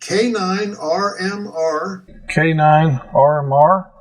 K9RMR. K9RMR.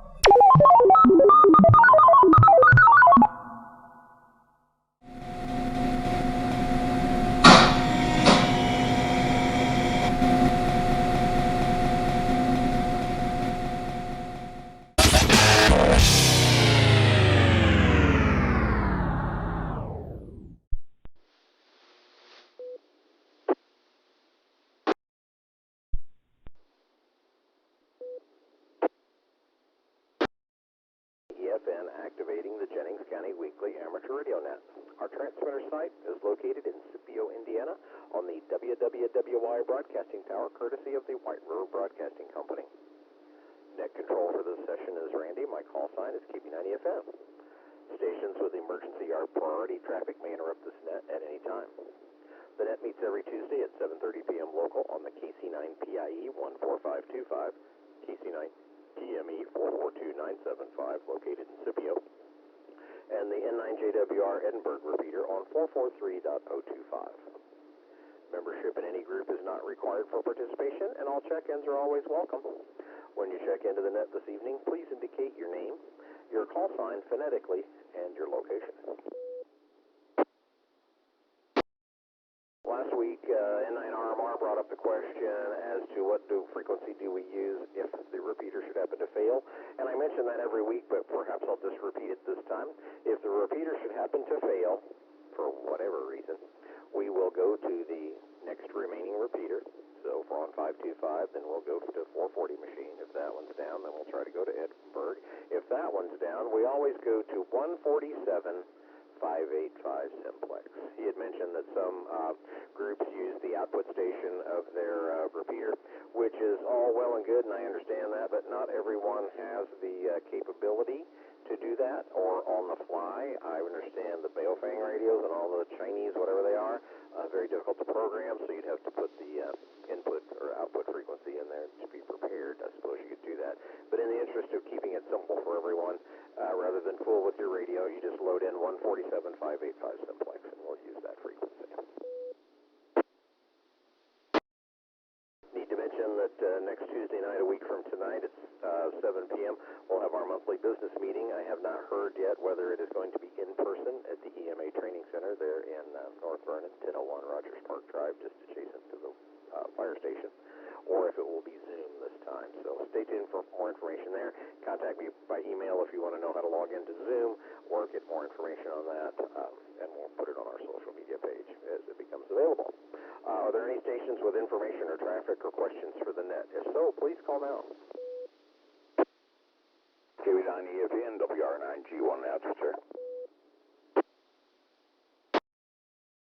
EFN activating the Jennings County Weekly Amateur Radio Net. Our transmitter site is located in Scipio, Indiana, on the WWWY broadcasting tower, courtesy of the White River Broadcasting Company. Net control for this session is Randy. My call sign is K9FM. Stations with emergency or priority traffic may interrupt this net at any time. The net meets every Tuesday at 7:30 p.m. local on the KC9PIE 14525, KC9 TME 442975, located in Scipio, and the N9JWR Edinburgh repeater on 443.025. Membership in any group is not required for participation, and all check-ins are always welcome. When you check into the net this evening, please indicate your name, your call sign phonetically, and your location. Last week, K9RMR brought up the question as to what frequency do we use if the repeater should happen to fail. And I mention that every week, but perhaps I'll just repeat it this time. If the repeater should happen to fail, for whatever reason, we will go to the next remaining repeater. So if we're on 525, then we'll go to 440 machine. If that one's down, then we'll try to go to Edinburgh. If that one's down, we always go to 147. 585 simplex. He had mentioned that some groups use the output station of their repeater, which is all well and good, and I understand that, but not everyone has the capability to do that, or on the fly. I understand the Baofeng radios and all the Chinese, whatever they are, very difficult to program, so you'd have to put the input or output frequency in there to be prepared. I suppose you could do that. But in the interest of keeping it simple for everyone, rather than fool with your radio, you just load in 147.585 simplex, and we'll use that frequency. Need to mention that next Tuesday night, a week from tonight, it's 7 p.m., we'll have our monthly business meeting. I have not heard yet whether it is going to be in person at the EMA Training Center there in North Vernon, 1001 Rogers Park Drive, just adjacent to the fire station, or if it will be Zoom this time. So stay tuned for more information there. Contact me by email if you want to know how to log into Zoom or get more information on that, and we'll put it on our social media page as it becomes available. Are there any stations with information or traffic or questions for the net? If so, please call now. K9EFN, WR9G1 answer, sir.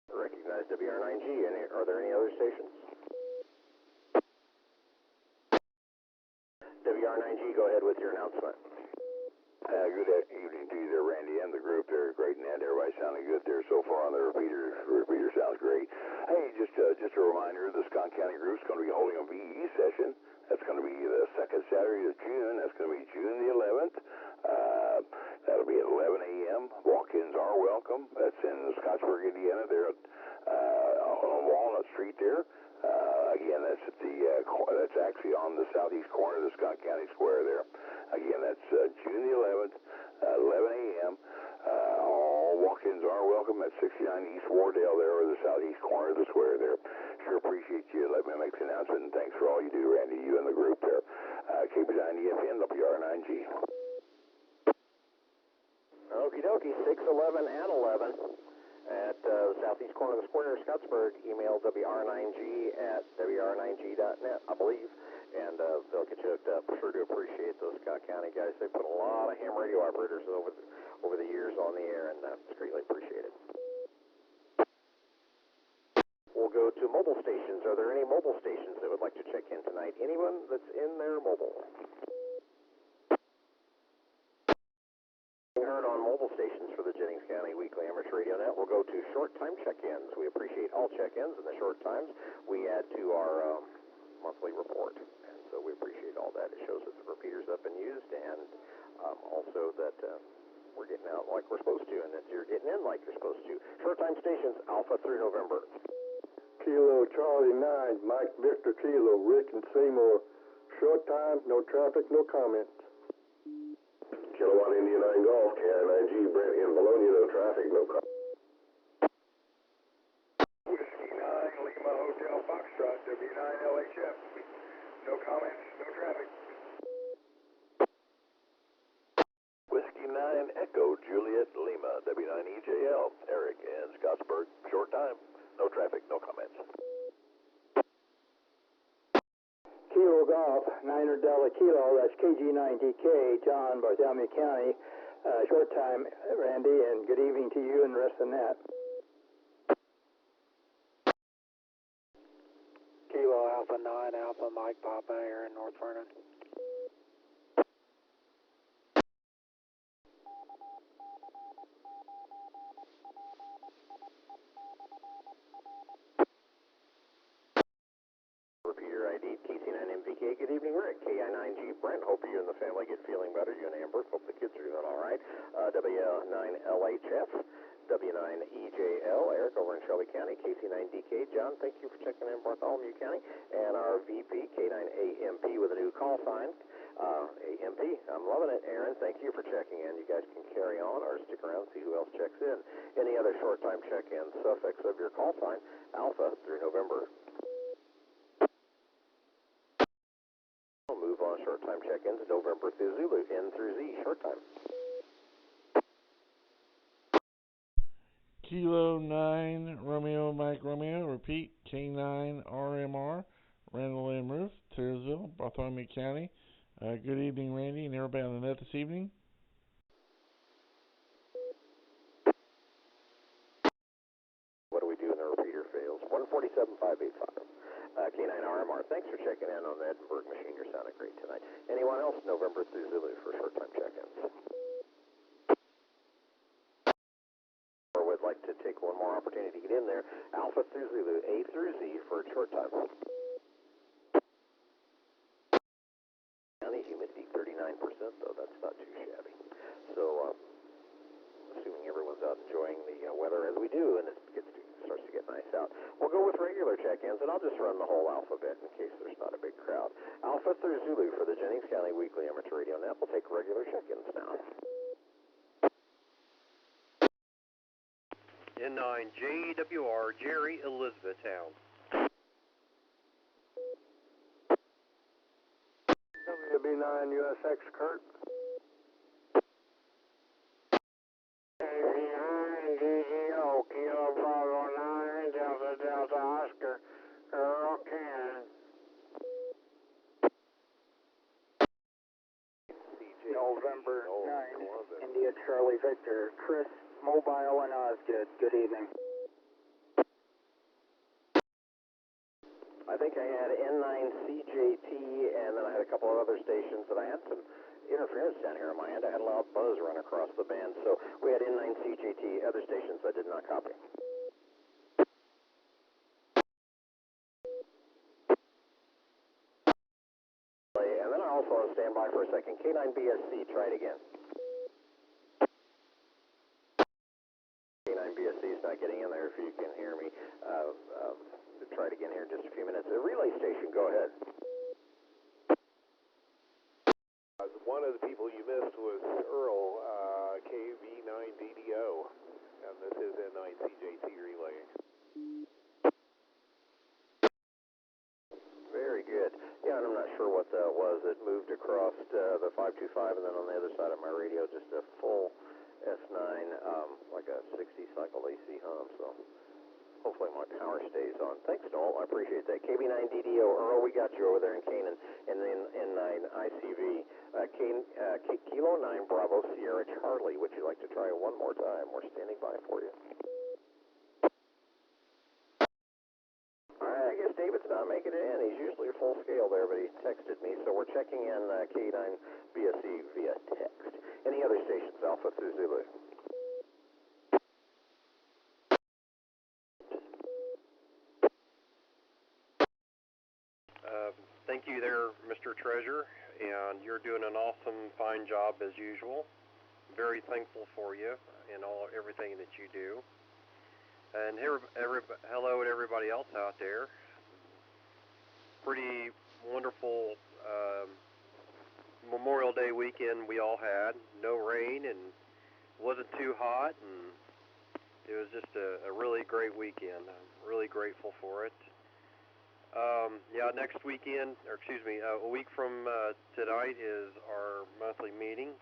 Recognize WR9G. Are there any other stations? WR9G, go ahead with your announcement. Good evening to you there, Randy, and the group there. Great, and everybody sounding good there so far on the repeater. Repeater sounds great. Hey, just a reminder, the Scott County group's going to be holding a VE session. That's going to be the second Saturday of June. That's going to be June the 11th. That'll be at 11 a.m. Walk-ins are welcome. That's in Scottsburg, Indiana, there on Walnut Street there. Again, that's at that's actually on the southeast corner of the Scott County Square there. Again, that's June the 11th, 11 a.m. All walk-ins are welcome at 69 East Wardale there, or the southeast corner of the square there. Sure appreciate you letting me make the announcement, and thanks for all you do, Randy, you and the group there. K9EFN, WR9G. Okie dokie, 611 and 11 at the southeast corner of the square, Scottsburg. Email WR9G at WR9G.net, I believe, and they'll get you hooked up. Sure do appreciate those Scott County guys. They put a lot of ham radio operators over the years on the air, and it's greatly appreciated. We'll go to mobile stations. Are there any mobile stations that would like to check in tonight? Anyone that's in their mobile? Heard on mobile stations for the Jennings County Weekly Amateur Radio Net. We'll go to short time check-ins. We appreciate all check-ins and the short times we add to our monthly report, and so we appreciate all that. It shows that the repeater's up and used, and also that we're getting out like we're supposed to, and that you're getting in like you're supposed to. Short time stations, Alpha through November. Kilo Kilo Charlie 9, Mike Victor Kilo, Rick and Seymour. Short time, no traffic, no comments. Kilowatt India 9 Golf, K9G, Brent in Bologna, no traffic, no comments. Whiskey 9, Lima Hotel Foxtrot, W9LHF. No comments, no traffic. Whiskey 9 Echo Juliet Lima, W9EJL, Eric in Scottsburg, short time, no traffic, no comments. Kilo Golf, 9er Delta Kilo, that's KG9DK, John, Bartholomew County. Short time, Randy, and good evening to you and the rest of the net. Kilo Alpha 9, Alpha Mike Papa, Aaron, North Vernon. Repeater ID, KC9MVK. Good evening, we're at KI9G. Brent, hope you and the family get feeling better. You and Amber, hope the kids are doing all right. W9LHF, W9EJL, Eric over in Shelby County, KC9DK. John, thank you for checking in Bartholomew County. And our VP, K9AMP with a new call sign. AMP, I'm loving it. Aaron, thank you for checking in. You guys can carry on or stick around and see who else checks in. Any other short time check-in suffix of your call sign, Alpha through November. We'll move on short time check-ins, November through Zulu, N through Z, short time. Kilo 9 Romeo Mike Romeo, repeat, K9RMR, RandallMatthewRueff, Taylorsville, Bartholomew County. Good evening, Randy, and everybody on the net this evening. What do we do when the repeater fails? 147.585. K9RMR, thanks for checking in on the Edinburgh machine. You're sounding great tonight. Anyone else, November through Zulu for short time check-ins? Or would like to take one more opportunity to get in there. Alpha through Zulu, A through Z for short time. County humidity 39%, though that's not too shabby. So, assuming everyone's out enjoying the weather as we do, and it starts to get nice out. We'll go with regular check-ins, and I'll just run the whole alphabet in case there's not a big crowd. Alpha through Zulu for the Jennings County Weekly Amateur Radio Net. We'll take regular check-ins now. N9 JWR, Jerry, Elizabethtown. WB9 U.S.A, Kurt. DGO, Kilo Bravo 9, Delta Delta Oscar, Earl Cannon. November 9, India Charlie Victor, Chris, Mobile and Osgood. Good evening. I think I had N9CJT, and then I had a couple of other stations, and I had some interference down here on my end. I had a loud buzz run across the band, so we had N9CJT, other stations I did not copy. And then I also want to stand by for a second. K9BSC, try it again. K9BSC is not getting in there if you can hear me. Try it again here in just a few minutes. The relay station, go ahead. One of the people you missed was Earl, KV9DDO, and this is N9CJT relaying. Very good. Yeah, and I'm not sure what that was. It moved across the 525, and then on the other side of my radio, just a full S9, like a 60 cycle AC hum, so hopefully my power stays on. Thanks, Noel. I appreciate that. KB9DDO, Earl, we got you over there in Canaan, and then N9ICV. Kilo 9 Bravo Sierra Charlie, would you like to try it one more time? We're standing by for you. All right, I guess David's not making it in. He's usually full scale there, but he texted me, so we're checking in K9BSC via text. Any other stations, Alpha through Zulu? Thank you there, Mr. Treasurer, and you're doing an awesome, fine job as usual. Very thankful for you and everything that you do. And hello to everybody else out there. Pretty wonderful Memorial Day weekend we all had. No rain and wasn't too hot, and it was just a really great weekend. I'm really grateful for it. Yeah, next weekend, or excuse me, a week from tonight is our monthly meeting.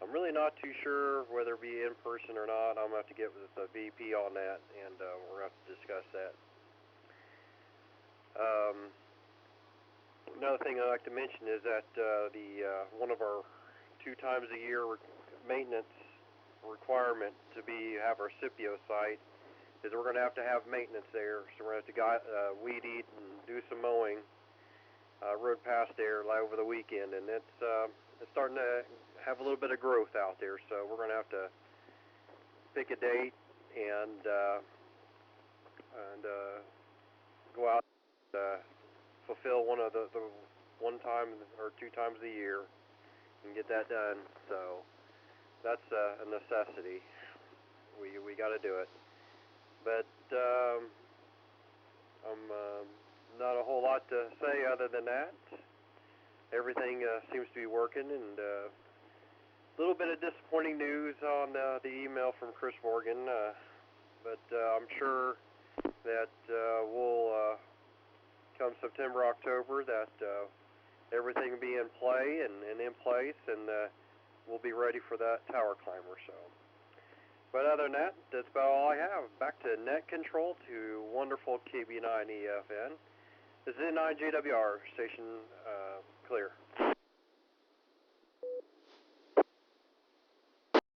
I'm really not too sure whether it'll be in person or not. I'm going to have to get with the VP on that, and we're going to have to discuss that. Another thing I'd like to mention is that one of our 2 times a year maintenance requirement to have our Scipio site is we're going to have maintenance there. So we're going to have to weed eat and do some mowing. Rode past there over the weekend, and it's starting to have a little bit of growth out there. So we're going to have to pick a date and go out and fulfill one of the 1 time or 2 times a year and get that done. So that's a necessity. We got to do it. But I'm not a whole lot to say other than that. Everything seems to be working, and a little bit of disappointing news on the email from Chris Morgan, but I'm sure that we'll come September, October, that everything will be in play and in place, and we'll be ready for that tower climber. So, but other than that, that's about all I have. Back to net control to wonderful KB9EFN. This is N9JWR station clear.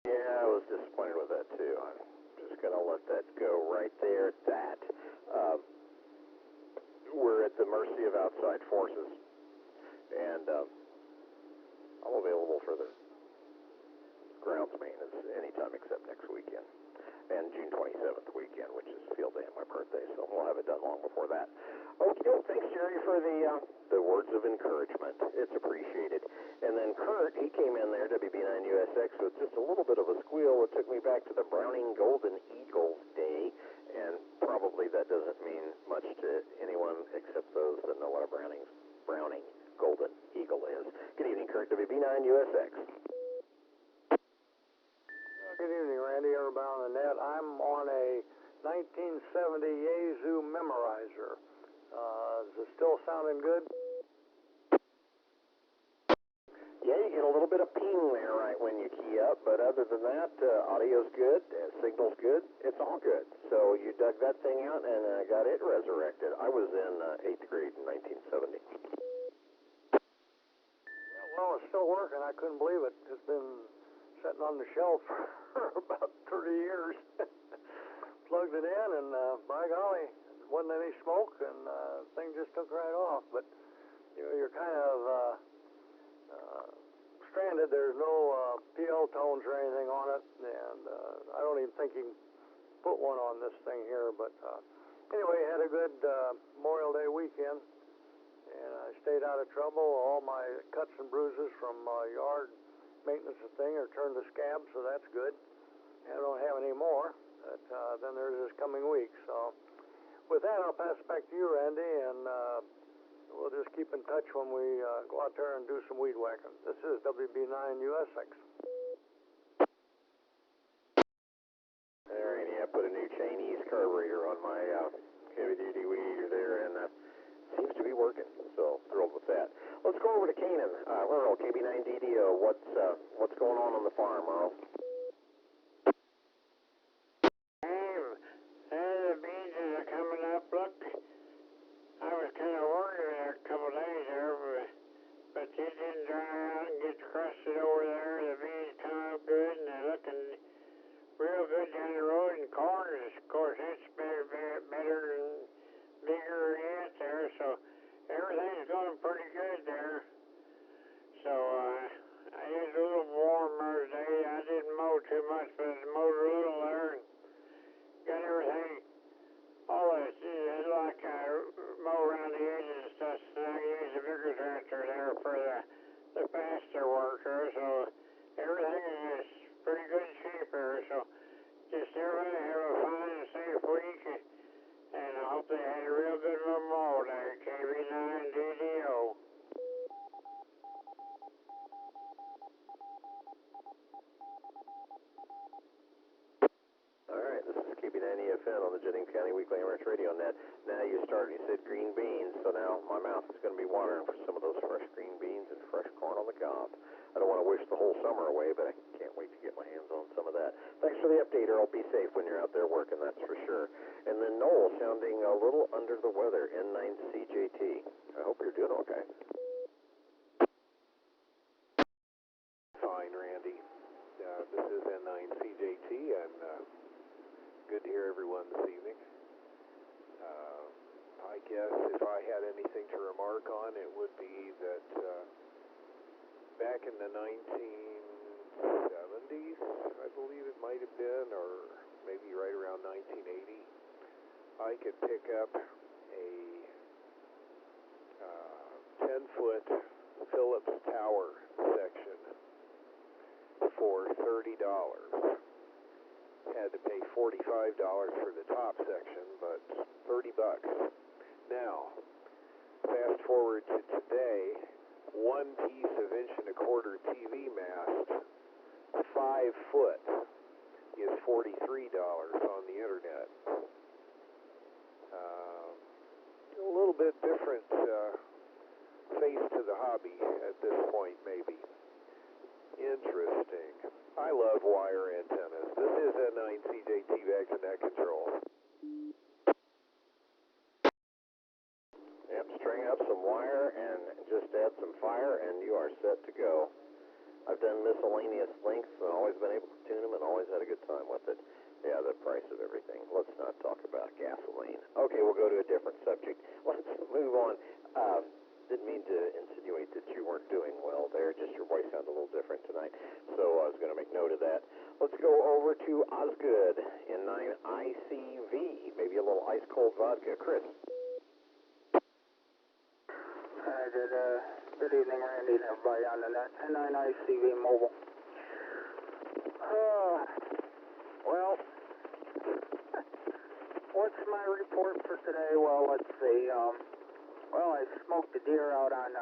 Yeah, I was disappointed with that too. I'm just going to let that go right there at that. We're at the mercy of outside forces, and I'm available for the grounds maintenance anytime except next weekend, and June 27th weekend, which is field day and my birthday, so we'll have it done long before that. Okay, thanks, Jerry, for the words of encouragement. It's appreciated. And then Kurt, he came in there, WB9USX, with just a little bit of a squeal. It took me back to the Browning Golden Eagles Day, and probably that doesn't mean much to anyone except those that know what a Browning Golden Eagle is. Good evening, Kurt, WB9USX. Good evening, Randy. Everybody on the net. I'm on a 1970 Yaesu memorizer. Is it still sounding good? Yeah, you get a little bit of ping there right when you key up, but other than that, audio's good, signal's good, it's all good. So you dug that thing out and got it resurrected. I was in 8th grade in 1970. Yeah, well, it's still working. I couldn't believe it. It's been sitting on the shelf for about 30 years. Plugged it in, and by golly, wasn't any smoke, and thing just took right off. But you're kind of stranded. There's no PL tones or anything on it, and I don't even think you can put one on this thing here. But anyway, had a good Memorial Day weekend, and I stayed out of trouble. All my cuts and bruises from yard maintenance and thing are turned to scabs, so that's good. And I don't have any more. But then there's this coming week. So with that, I'll pass it back to you, Randy, and we'll just keep in touch when we go out there and do some weed whacking. This is WB9USX. There, Randy, I put a new Chinese carburetor on my heavy-duty weed eater there, and seems to be working. So thrilled with that. Let's go over to Canaan. Rural KB9DDO. What's going on the farm, Earl? The beans are coming up. Look, I was kind of worried there a couple days there, but they didn't dry out and get crusted over there. The beans come up good, and they're looking real good down the road. And corn is, of course, it's better and bigger yet there. So everything's going pretty good there. So I used a little warmer today. I didn't mow too much, but I mowed a little there. And got everything, all this, it's like I mow around the edges and stuff, so I use the bigger tractor there for the faster worker, so everything is pretty good shape here, so just everybody have a fine and safe week. County Weekly Amateur Radio Net. Now you said green beans, so now my mouth is going to be watering for some of those fresh green beans and fresh corn on the cob. I don't want to wish the whole summer away, but I can't wait to get my hands on some of that. Thanks for the update, Earl. Be safe when you're out there working, that's for sure. And then Noel sounding a little under the weather, N9CJT. I hope you're doing okay. Fine, Randy. This is N9CJT, and good to hear everyone this evening. I guess if I had anything to remark on, it would be that back in the 1970s, I believe it might have been, or maybe right around 1980, I could pick up a 10-foot Phillips Tower section for $30. Had to pay $45 for the top section, but $30. Now, fast forward to today, one piece of 1.25" TV mast, 5 foot, is $43 on the internet. A little bit different face to the hobby at this point, maybe. Interesting. I love wire antennas. This is N9CJT Bags and Net Control. Yep, string up some wire and just add some fire and you are set to go. I've done miscellaneous lengths and always been able to tune them and always had a good time with it. Yeah, the price of everything. Let's not talk about gasoline. Okay, we'll go to a different subject. Let's move on. Didn't mean to insinuate that you weren't doing well there, just your voice sounds a little different tonight, so I was going to make note of that. Let's go over to Osgood in 9ICV, maybe a little ice-cold vodka. Chris. Good evening, Randy, and everybody on the net. 9ICV Mobile. Well, what's my report for today? Well, let's see. Well, I smoked a deer out on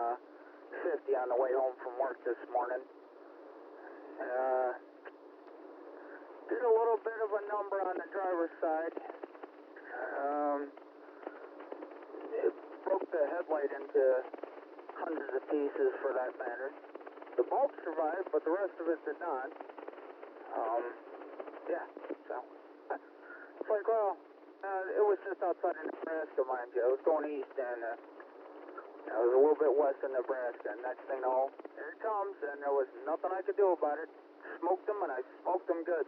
50 on the way home from work this morning. Did a little bit of a number on the driver's side. It broke the headlight into hundreds of pieces for that matter. The bulb survived, but the rest of it did not. Yeah, so it's like, well, it was just outside of Nebraska, mind you. I was going east, and I was a little bit west of Nebraska. And next thing you know, here it comes, and there was nothing I could do about it. Smoked them, and I smoked them good.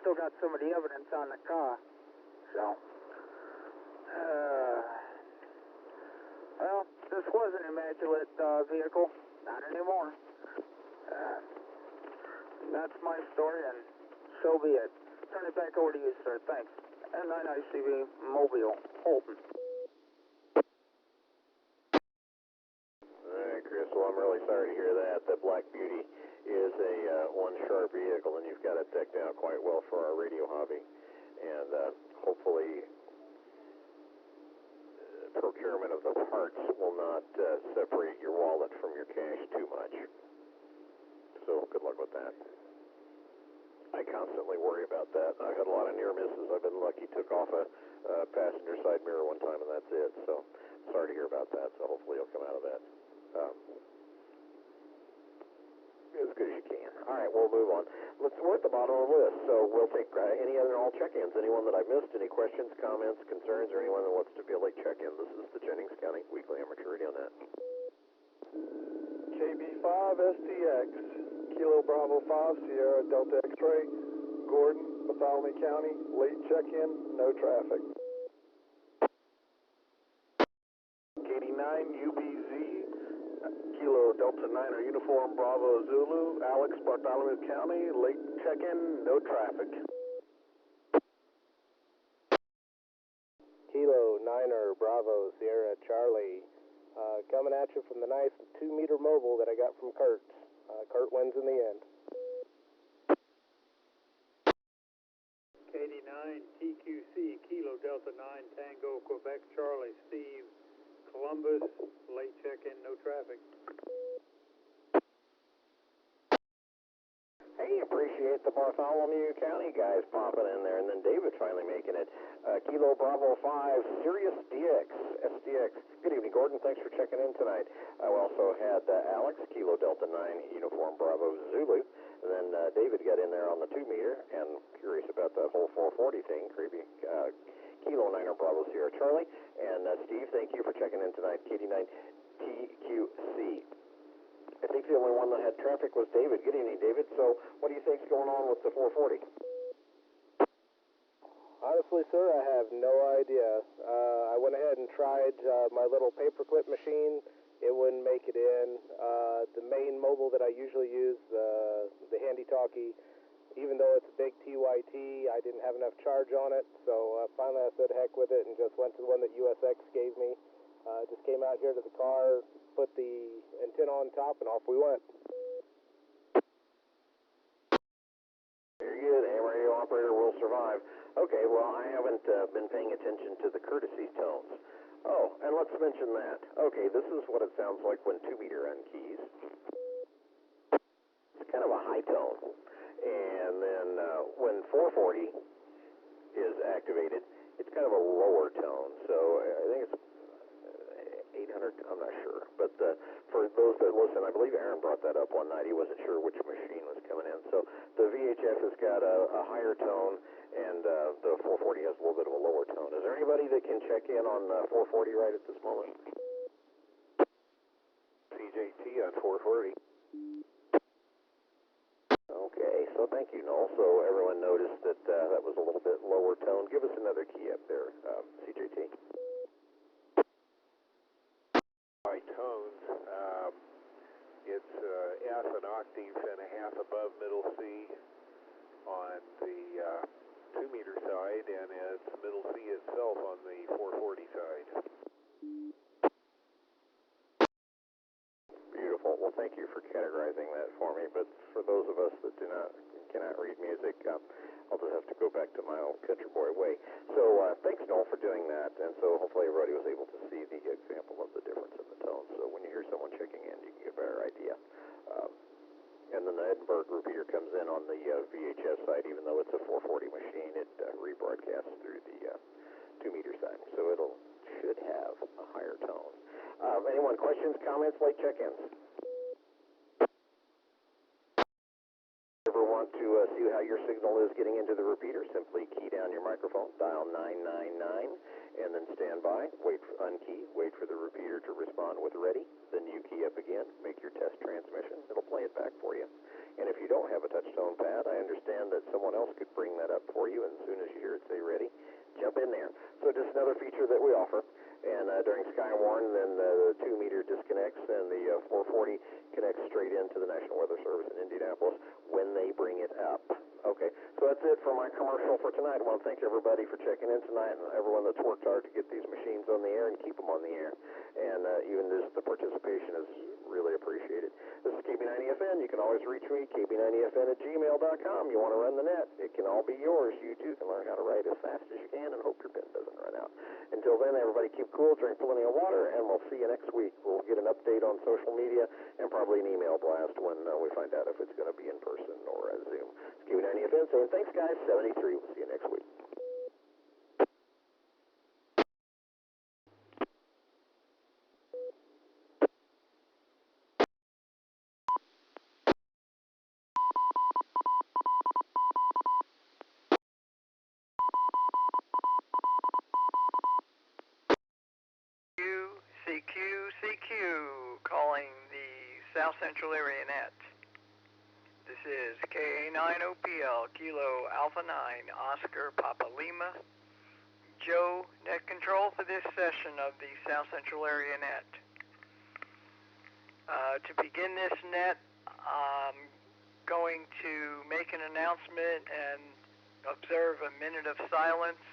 Still got some of the evidence on the car. So, well, this was an immaculate vehicle. Not anymore. That's my story, and so be it. Turn it back over to you, sir. Thanks. N9ICV Mobile, Holton. All right, Chris. Well, I'm really sorry to hear that. The Black Beauty is a one sharp vehicle, and you've got it decked out quite well for our radio hobby. And hopefully, procurement of the parts will not separate your wallet from your cash too much. So, good luck with that. I constantly worry about that. I've had a lot of near misses. I've been lucky, took off a passenger side mirror one time, and that's it. So, sorry to hear about that. So, hopefully, you'll come out of that as good as you can. All right, we'll move on. We're at the bottom of the list, so we'll take any other all check-ins. Anyone that I've missed, any questions, comments, concerns, or anyone that wants to be a late check-in. This is the Jennings County Weekly Amateur Radio Net. KB5STX, Kilo Bravo 5, Sierra Delta X-Ray, Gordon, Bartholomew County, late check-in, no traffic. KD9UBZ, Kilo Delta 9 or Uniform Bravo Zulu, Alex, Bartholomew County, late check-in, no traffic. Kilo 9er Bravo Sierra Charlie, coming at you from the nice 2-meter mobile that I got from Kurt. Kurt wins in the end. KD9 TQC Kilo Delta 9 Tango Quebec Charlie Steve Columbus, late check-in, no traffic. Hey, appreciate the Bartholomew County guys popping in there, and then David finally making it. Kilo Bravo 5, Sirius SDX. Good evening, Gordon. Thanks for checking in tonight. I also had Alex, Kilo Delta 9, Uniform Bravo Zulu. And then David got in there on the 2 meter, and curious about that whole 440 thing. Creepy. Kilo 9 Bravo Sierra Charlie. And Steve, thank you for checking in tonight. KD9 TQC. I think the only one that had traffic was David. Good evening, David. So what do you think's going on with the 440? Honestly, sir, I have no idea. I went ahead and tried my little paperclip machine. It wouldn't make it in. The main mobile that I usually use, the Handy Talkie, even though it's a big TYT, I didn't have enough charge on it. So finally I said heck with it and just went to the one that U.S.A gave me. Just came out here to the car, put the antenna on top, and off we went. Very good. Ham radio operator will survive. Okay, well, I haven't been paying attention to the courtesy tones. Oh, and let's mention that. Okay, this is what it sounds like when 2 meter unkeys. It's kind of a high tone. And then when 440 is activated, it's kind of a lower tone. So I think it's 800, I'm not sure. But for those that listen, I believe Aaron brought that up one night. He wasn't sure which machine was coming in. So the VHF has got a higher tone, and the 440 has a little bit of a lower tone. Is there anybody that can check in on 440 right at this moment? CJT on 440. Okay, so thank you, Noel. So everyone noticed that that was a little bit lower tone. Give us another key up there, CJT. High tones. It's F an octave and a half above middle C on the 2 meter side, and it's middle C itself on the 440 side. Beautiful. Well, thank you for categorizing that for me. But for those of us that cannot read music, I'll just have to go back to my old country boy way. So thanks, Noel, for doing that. And so hopefully everybody was able to see the example of the difference in the tones. So when you hear someone checking in, you can get a better idea. And then the Edinburgh repeater comes in on the VHF side, even though it's a 440 machine, it rebroadcasts through the 2 meter side. So it should have a higher tone. Anyone questions, comments, late check-ins? Ever want to see how your signal is getting into the repeater? Simply key down your microphone, dial 999, and then stand by, unkey, wait for the repeater to respond with ready. Then you key up again, make your test transmission. It'll play it back for you. And if you don't have a touch tone pad, I understand that someone else could bring that up for you, and as soon as you hear it say ready, jump in there. So just another feature that we offer. And during Skywarn, then the 2 meter disconnects and the 440 connects straight into the National Weather Service in Indianapolis when they bring it up. Okay, so that's it for my commercial for tonight. I want to thank everybody for checking in tonight and everyone that's worked hard to get these machines on the air and keep them on the air. And even just the participation is really appreciated. This is KB90FN. You can always reach me, KB90FN@gmail.com. You want to run the net, it can all be yours. You too can learn how to write as fast as you can and hope your pen doesn't run out. Until then, everybody keep cool, drink plenty of water, and we'll see you next week. We'll get an update on social media and probably an email blast when we find out if it's going to be in person or Zoom. It's KB90FN saying thanks, guys. 73. We'll see you next week. CQ, calling the South Central Area Net. This is K9OPL, Kilo Alpha 9, Oscar Papa Lima, Joe, net control for this session of the South Central Area Net. To begin this net, I'm going to make an announcement and observe a minute of silence.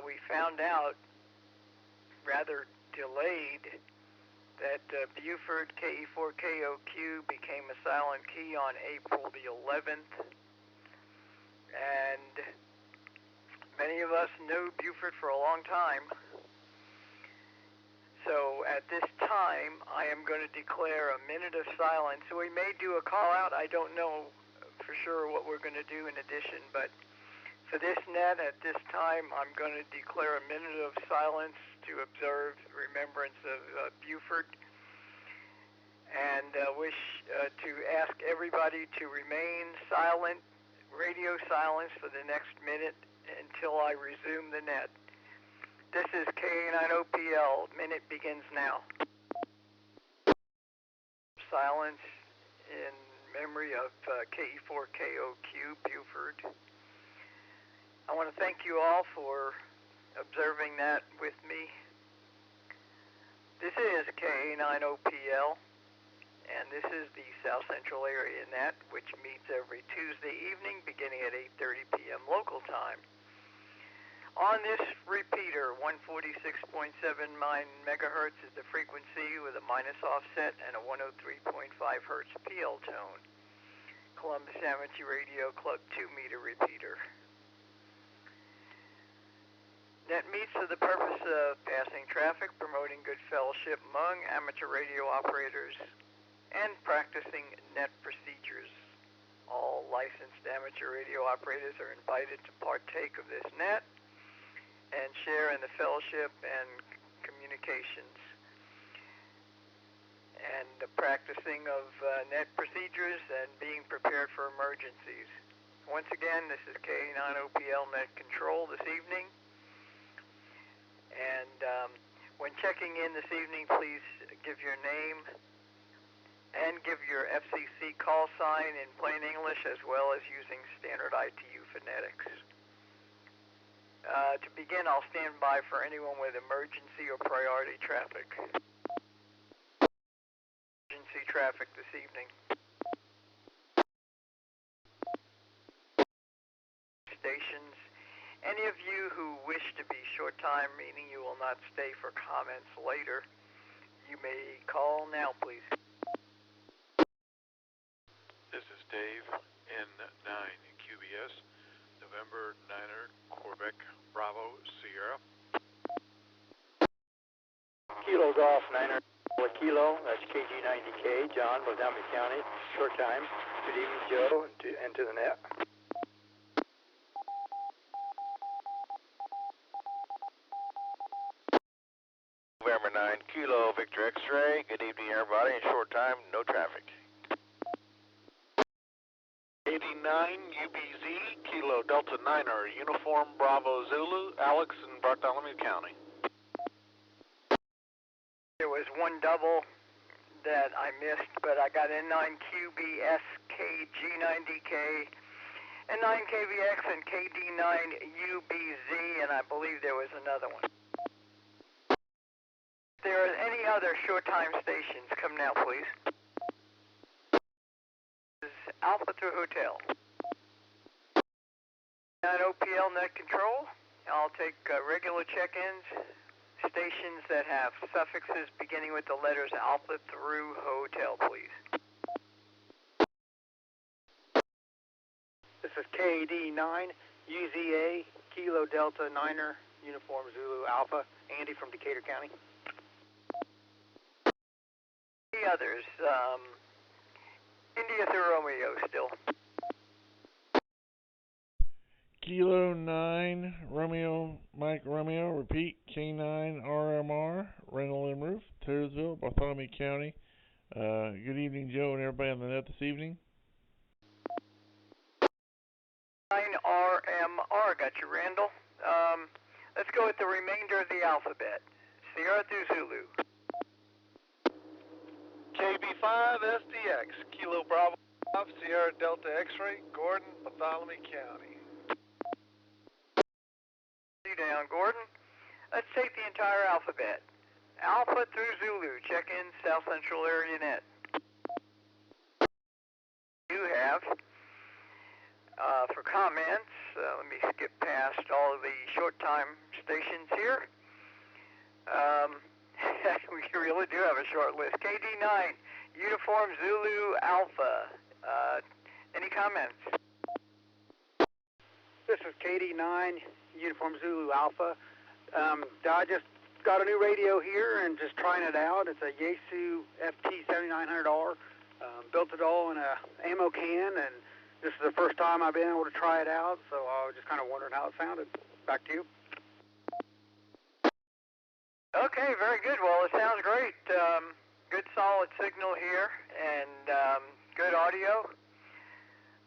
We found out, rather delayed, that Buford KE4KOQ became a silent key on April the 11th, and many of us knew Buford for a long time. So at this time, I am going to declare a minute of silence. So we may do a call out. I don't know for sure what we're going to do in addition, but for this net at this time, I'm going to declare a minute of silence to observe remembrance of Buford, and wish to ask everybody to remain silent, radio silence for the next minute until I resume the net. This is K9OPL. Minute begins now. Silence in memory of KE4KOQ Buford. I want to thank you all for observing that with me. This is K9OPL, and this is the South Central Area Net, which meets every Tuesday evening beginning at 8:30 p.m. local time. On this repeater, 146.79 megahertz is the frequency with a minus offset and a 103.5 hertz PL tone. Columbus Amateur Radio Club 2-meter repeater. Net meets for the purpose of passing traffic, promoting good fellowship among amateur radio operators, and practicing net procedures. All licensed amateur radio operators are invited to partake of this net and share in the fellowship and communications. And the practicing of net procedures and being prepared for emergencies. Once again, this is K9OPL Net Control this evening. And when checking in this evening, please give your name and give your FCC call sign in plain English, as well as using standard ITU phonetics. To begin, I'll stand by for anyone with emergency or priority traffic. Emergency traffic this evening. Stations. Any of you who wish to be short time, meaning you will not stay for comments later, you may call now, please. This is Dave, N9 QBS, November 9er, Quebec, Bravo, Sierra. Kilo Golf 9er Kilo, that's KG90K, John, Montgomery County, short time. Good evening, Joe, and to the net. November 9 Kilo Victor X-Ray. Good evening, everybody. In short time, no traffic. 89 UBZ Kilo Delta 9er Uniform Bravo Zulu, Alex in Bartholomew County. There was one double that I missed, but I got N9QBS KG90K, N9KVX, and KD9UBZ, and I believe there was another one. If there are any other short time stations, come now, please. This is Alpha through Hotel. 9OPL Net Control. I'll take regular check-ins. Stations that have suffixes beginning with the letters Alpha through Hotel, please. This is KD9 U.S.A. Kilo Delta 9er Uniform Zulu Alpha. Andy from Decatur County. The others, India through Romeo still. Kilo 9 Romeo Mike Romeo, repeat, K9RMR, RandallMatthewRueff, Taylorsville, Bartholomew County. Good evening, Joe, and everybody on the net this evening. K9RMR, got you, Randall. Let's go with the remainder of the alphabet. Sierra through Zulu. KB5SDX, Kilo Bravo, Sierra Delta X-Ray, Gordon, Bartholomew County. Down, Gordon. Let's take the entire alphabet. Alpha through Zulu, check in South Central Area Net. You have, for comments, let me skip past all of the short time stations here. We really do have a short list. KD9, Uniform Zulu Alpha. Any comments? This is KD9, Uniform Zulu Alpha. I just got a new radio here and just trying it out. It's a Yaesu FT 7900R. Built it all in a ammo can and This is the first time I've been able to try it out, so I was just kind of wondering how it sounded. Back to you. Okay, very good. Well, it sounds great. Good solid signal here, and good audio.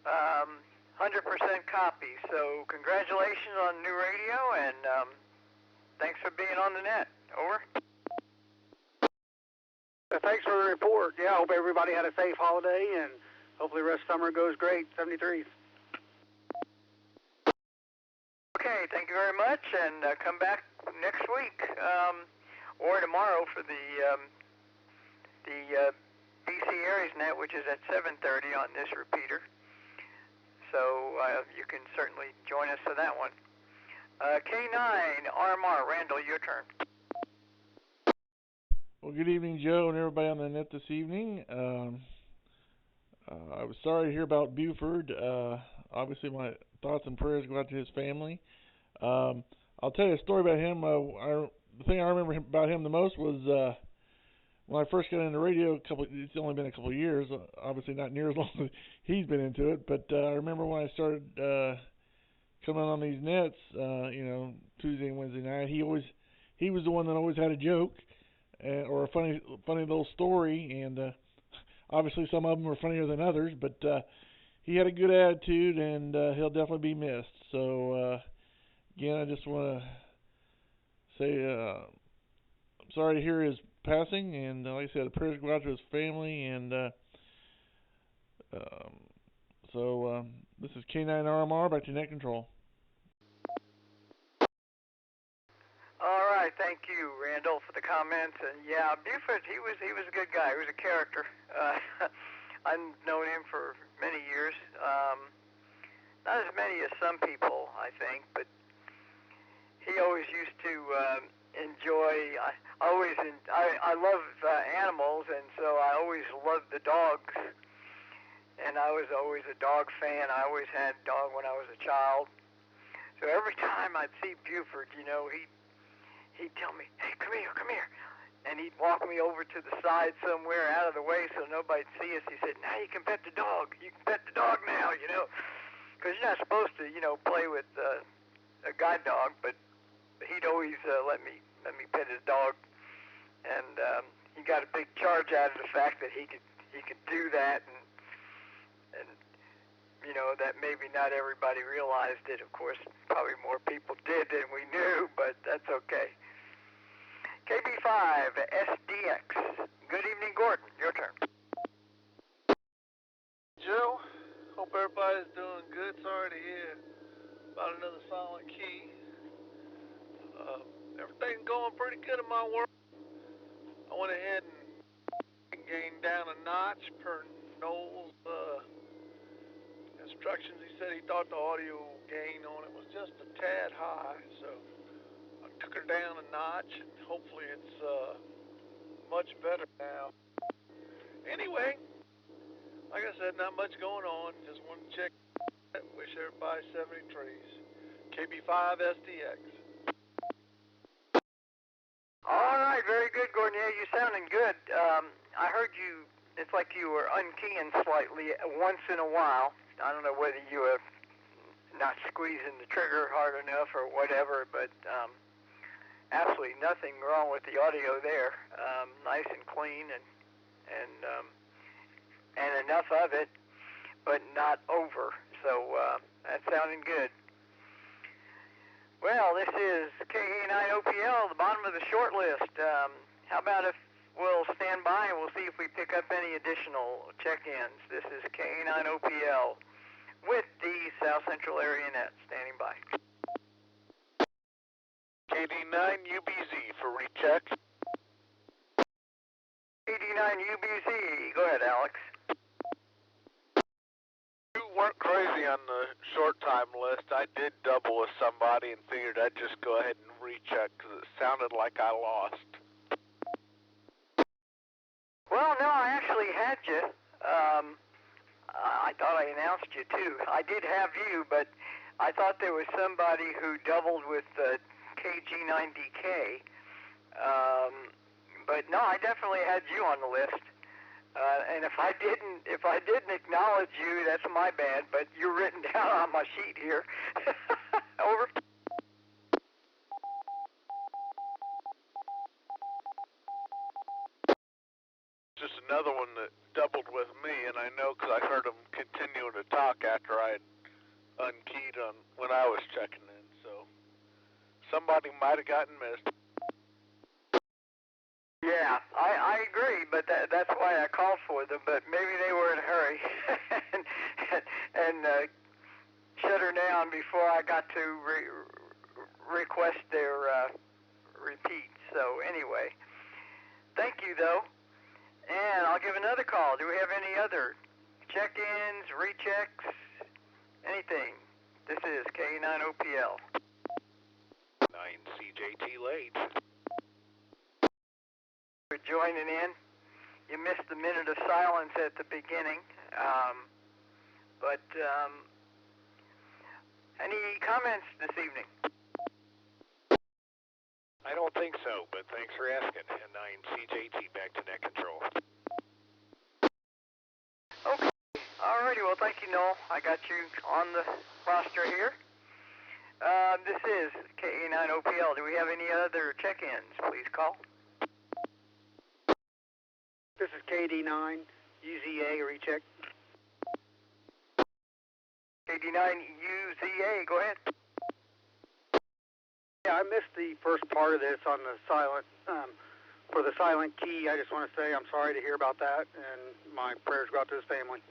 100% copy. So congratulations on new radio, and thanks for being on the net. Over. Thanks for the report. Yeah, I hope everybody had a safe holiday, and hopefully the rest of summer goes great. 73s. Okay, thank you very much, and come back next week or tomorrow for the BC Aries net, which is at 7:30 on this repeater. So you can certainly join us for that one. K9RMR, Randall, your turn. Well, good evening, Joe, and everybody on the net this evening. I was sorry to hear about Buford. Obviously, my thoughts and prayers go out to his family. I'll tell you a story about him. The thing I remember about him the most was when I first got into radio. It's only been a couple of years. Obviously, not near as long as he's been into it. But I remember when I started coming on these nets, Tuesday and Wednesday night. He was the one that always had a joke. Or a funny little story, and obviously some of them were funnier than others, but he had a good attitude, and he'll definitely be missed. So, again, I just want to say I'm sorry to hear his passing, and like I said, prayers go out to his family, and this is K9RMR, back to net control. All right, thank you, Randall, for the comments. And yeah, Buford, he was a good guy. He was a character. I've known him for many years. Not as many as some people, I think, but he always used to enjoy. I love animals, and so I always loved the dogs. And I was always a dog fan. I always had a dog when I was a child. So every time I'd see Buford, he'd tell me, "Hey, come here," and he'd walk me over to the side somewhere out of the way so nobody'd see us. He said, "Now you can pet the dog. You can pet the dog now, because you're not supposed to, play with a guide dog." But he'd always let me pet his dog, and he got a big charge out of the fact that he could do that, and that maybe not everybody realized it. Of course, probably more people did than we knew, but that's okay. KB5 SDX. Good evening, Gordon. Your turn. Joe, hope everybody's doing good. Sorry to hear about another silent key. Everything's going pretty good in my world. I went ahead and gained down a notch per Noel's instructions. He said he thought the audio gain on it was just a tad high, so I took her down a notch, and hopefully it's much better now. Anyway, like I said, not much going on. Just wanted to check. Wish everybody 73s. KB5 SDX. All right, very good, Gordon. Yeah, you're sounding good. I heard you. It's like you were unkeying slightly once in a while. I don't know whether you were not squeezing the trigger hard enough or whatever, but absolutely nothing wrong with the audio there. Nice and clean, and enough of it, but not over. So that's sounding good. Well, this is K9OPL, the bottom of the short list. How about if we'll stand by and we'll see if we pick up any additional check-ins. This is K9OPL with the South Central Area Net, standing by. KD9UBZ for recheck. KD9UBZ, go ahead, Alex. You weren't crazy on the short time list. I did double with somebody and figured I'd just go ahead and recheck because it sounded like I lost. Well, no, I actually had you. I thought I announced you too. I did have you, but I thought there was somebody who doubled with KG9DK. But no, I definitely had you on the list. And if I didn't acknowledge you, that's my bad. But you're written down on my sheet here. Over. Just another one that doubled with me, and I know because I heard him continuing to talk after I had unkeyed on when I was checking in. So somebody might have gotten missed. Yeah, I agree, but that's why I called for them. But maybe they were in a hurry and shut her down before I got to request their repeat. So anyway, thank you though, and I'll give another call. Do we have any other check-ins, rechecks, anything? This is K9OPL. 9CJT late. For joining in. You missed the minute of silence at the beginning, but any comments this evening? I don't think so, but thanks for asking. And 9CJT back to net control. Okay. Alrighty, well thank you, Noel. I got you on the roster here. This is K9OPL. Do we have any other check-ins? Please call. This is KD9, U.S.A. recheck. KD9, U.S.A., go ahead. Yeah, I missed the first part of this on the silent, for the silent key. I just want to say I'm sorry to hear about that, and my prayers go out to his family.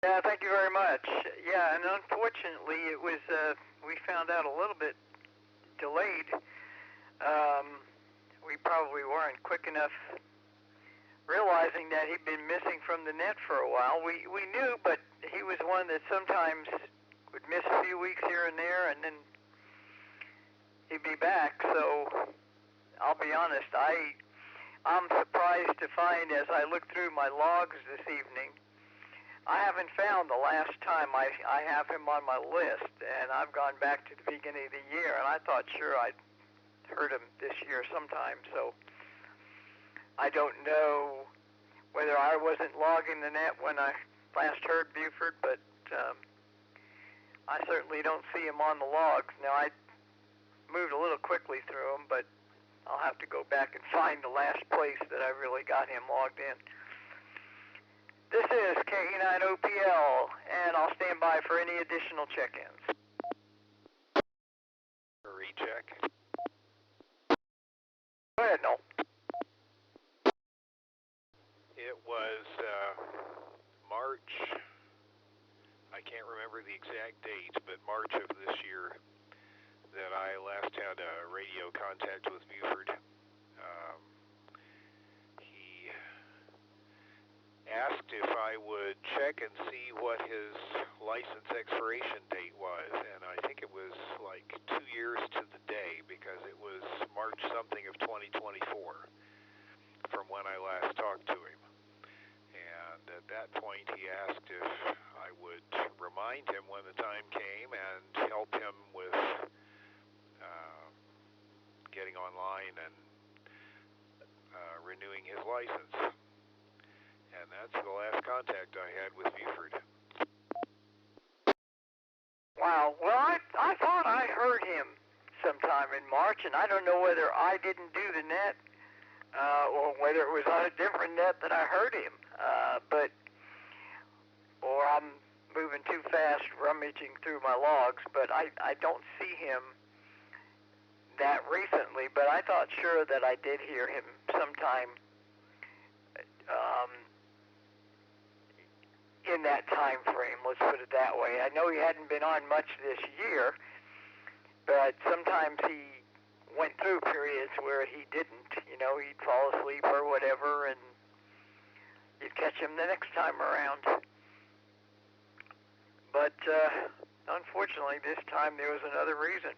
Yeah, thank you very much. Yeah, and unfortunately it was, we found out a little bit delayed. We probably weren't quick enough realizing that he'd been missing from the net for a while. We knew, but he was one that sometimes would miss a few weeks here and there, and then he'd be back. So I'll be honest, I'm surprised to find as I look through my logs this evening, I haven't found the last time I have him on my list, and I've gone back to the beginning of the year, and I thought sure I'd heard him this year sometime, so I don't know whether I wasn't logging the net when I last heard Buford, but I certainly don't see him on the logs. Now, I moved a little quickly through them, but I'll have to go back and find the last place that I really got him logged in. This is K9OPL, and I'll stand by for any additional check-ins. Recheck. Go ahead, Noel. It was March, I can't remember the exact date, but March of this year that I last had a radio contact with Buford. He asked if I would check and see what his license expiration date was, and I think it was like 2 years to the day because it was March something of 2024 from when I last talked to him. And at that point he asked if I would remind him when the time came and help him with getting online and renewing his license. And that's the last contact I had with Buford. Wow. Well, I thought I heard him sometime in March, and I don't know whether I didn't do the net or whether it was on a different net that I heard him. Or I'm moving too fast, rummaging through my logs, but I don't see him that recently, but I thought sure that I did hear him sometime in that time frame, let's put it that way. I know he hadn't been on much this year, but sometimes he went through periods where he didn't. You know, he'd fall asleep or whatever, and you'd catch him the next time around. But unfortunately, this time there was another reason.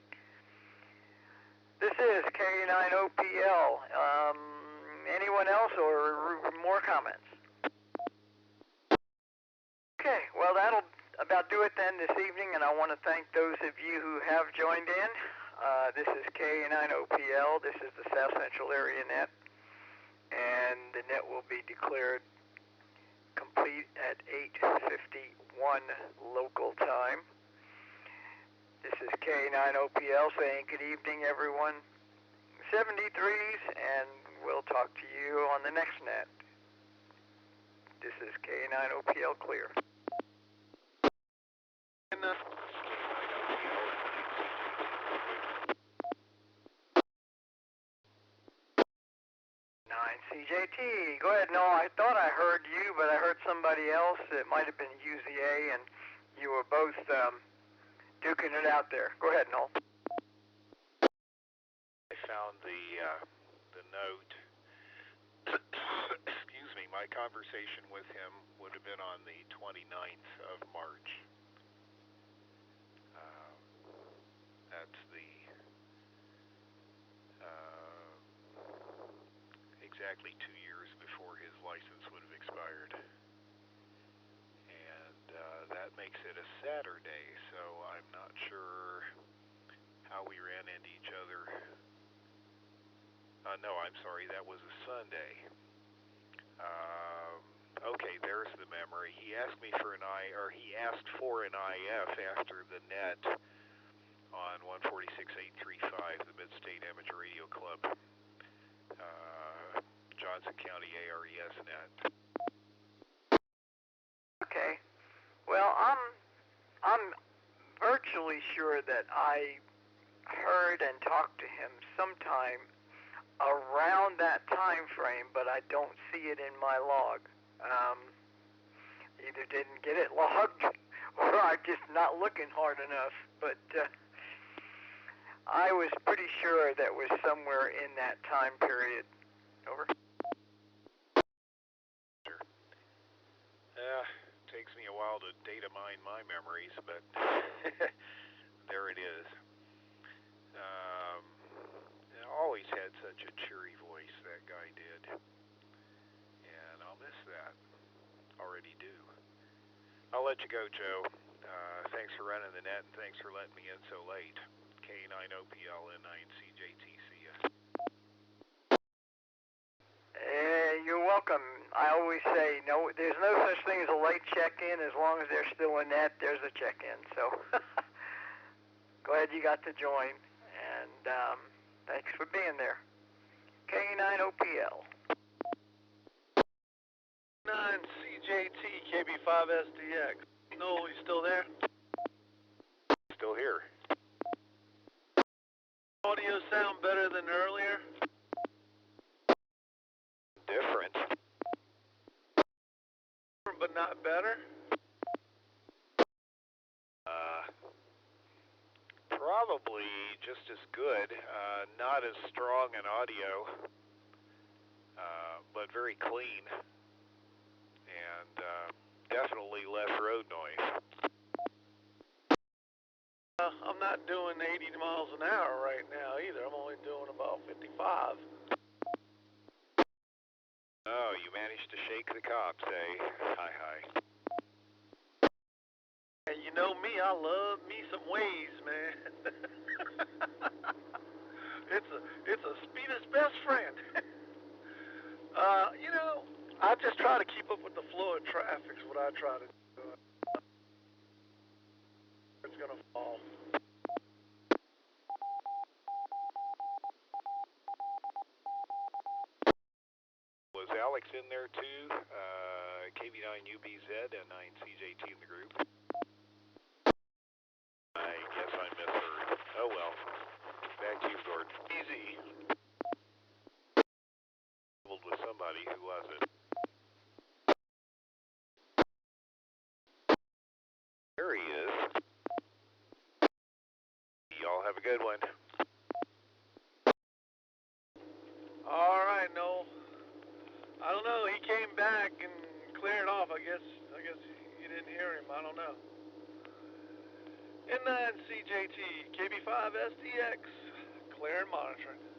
This is K9OPL. Anyone else or more comments? Okay, well, that'll about do it then this evening, and I want to thank those of you who have joined in. This is K9OPL. This is the South Central Area Net. And will be declared complete at 8:51 local time. This is K9OPL saying good evening, everyone. 73s, and we'll talk to you on the next net. This is K9OPL clear. CJT, go ahead. No, I thought I heard you, but I heard somebody else. It might have been U.S.A, and you were both duking it out there. Go ahead, Noel. I found the note. Excuse me. My conversation with him would have been on the 29th of March. That's the exactly 2 years before his license would have expired. And that makes it a Saturday, so I'm not sure how we ran into each other. No, I'm sorry, that was a Sunday. Okay, there's the memory. He asked me for he asked for an IF after the net on 146.835, the Mid-State Amateur Radio Club. Johnson County ARES net. Okay. Well, I'm virtually sure that I heard and talked to him sometime around that time frame, but I don't see it in my log. Either didn't get it logged or I'm just not looking hard enough. But I was pretty sure that was somewhere in that time period. Over. Takes me a while to data mine my memories, but there it is. Always had such a cheery voice, that guy did. And I'll miss that. Already do. I'll let you go, Joe. Thanks for running the net, and thanks for letting me in so late. K9OPL and 9CJT. See ya. You're welcome. I always say, no, there's no such thing as a late check-in. As long as there's still a net, there's a check-in. So glad you got to join, and thanks for being there. K9OPL. 9CJT, KB5SDX. No, you still there? Still here. Audio sound better than earlier? Different. But not better? Probably just as good. Not as strong in audio, but very clean. And definitely less road noise. I'm not doing 80 miles an hour right now either. I'm only doing about 55. Oh, you managed to shake the cops, eh? Hi. And you know me, I love me some Waze, man. It's a speeder's best friend. I just try to keep up with the flow of traffic is what I try to do. It's gonna fall. Was Alex in there too? KB9UBZ and 9CJT in the group. I guess I misheard. Oh well. Back to you, Gordon. Easy. With somebody, who was it? There he is. Y'all have a good one. All right, Noel. I don't know. He came back and cleared off. I guess you didn't hear him. I don't know. N9CJT, KB5SDX, clear and monitoring.